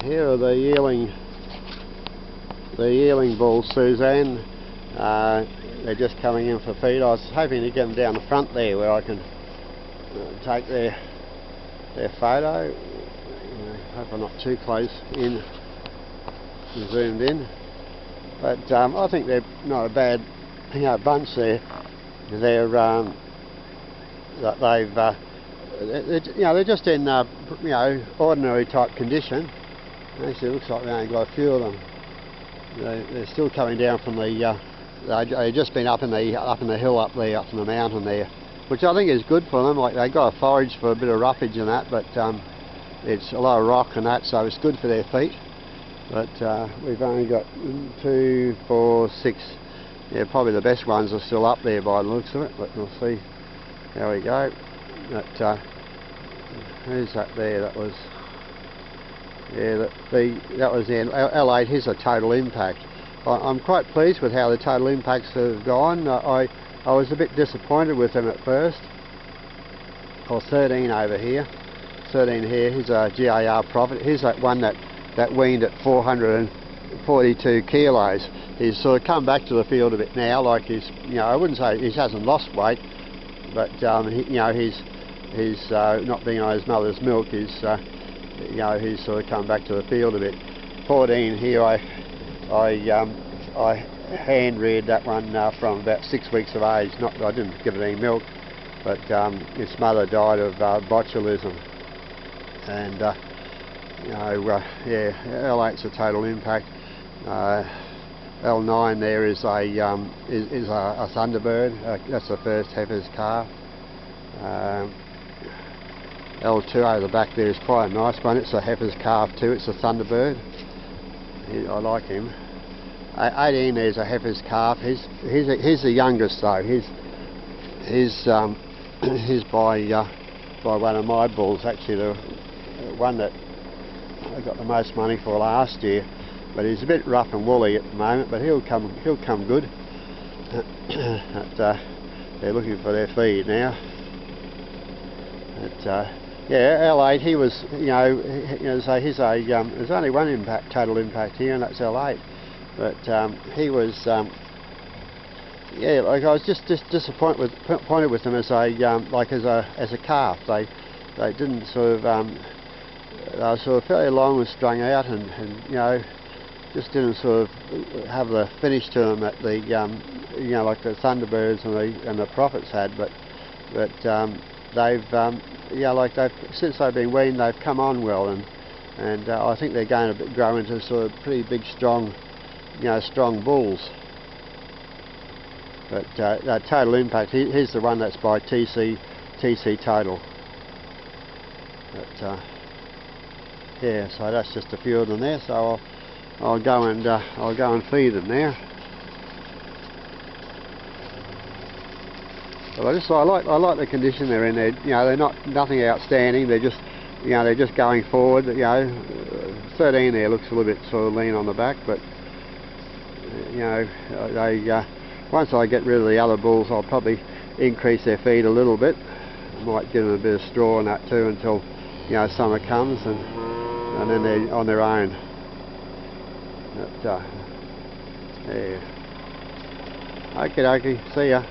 Here are the yearling bulls, Suzanne. They're just coming in for feed. I was hoping to get them down the front there where I can take their photo. Hope I'm not too close in, zoomed in. But I think they're not a bad bunch there. They're they're just in ordinary type condition. Actually, it looks like we only got a few of them. They're still coming down from the. They've just been up in the hill up there, up in the mountain there, which I think is good for them. Like, they got a forage for a bit of roughage and that, but it's a lot of rock and that, so it's good for their feet. But we've only got 2, 4, 6. Yeah, probably the best ones are still up there by the looks of it. But we'll see how we go. But who's that there? That was. Yeah, that was the L8. Here's a total impact. I'm quite pleased with how the total impacts have gone. I was a bit disappointed with them at first. Or 13 over here. 13 here. Here's a GAR profit. Here's that one that weaned at 442 kilos. He's sort of come back to the field a bit now. Like he's, I wouldn't say he hasn't lost weight, but he's not being on his mother's milk. He's sort of come back to the field a bit. 14 here, I hand reared that one from about 6 weeks of age. I didn't give it any milk, but its mother died of botulism, and yeah, L8's a total impact. L9 there is a Thunderbird. That's the first heifer's calf. L2 over the back there is quite a nice one. It's a heifer's calf too. It's a Thunderbird. I like him. 18 there's a heifer's calf. He's the youngest though. He's by one of my bulls, actually, the one that I got the most money for last year. But he's a bit rough and woolly at the moment, but he'll come good. They're looking for their feed now. But, yeah, L8. He was, so he's there's only one total impact here, and that's L8. But he was, yeah, like I was just disappointed with them as a calf. They didn't sort of, they were sort of fairly long and strung out, and just didn't sort of have the finish to them that the like the Thunderbirds and the Prophets had. But they've since they've been weaned, they've come on well, and I think they're going to grow into sort of pretty big, strong, strong bulls. But that total impact, here's the one that's by TC Total. But yeah, so that's just a few of them there. So I'll go and feed them now. But I like the condition they're in. They're nothing outstanding. They're just going forward. 13 there looks a little bit sort of lean on the back, but once I get rid of the other bulls, I'll probably increase their feed a little bit. I might give them a bit of straw and that too until summer comes, and then they're on their own. But, yeah. Okie dokie. See ya.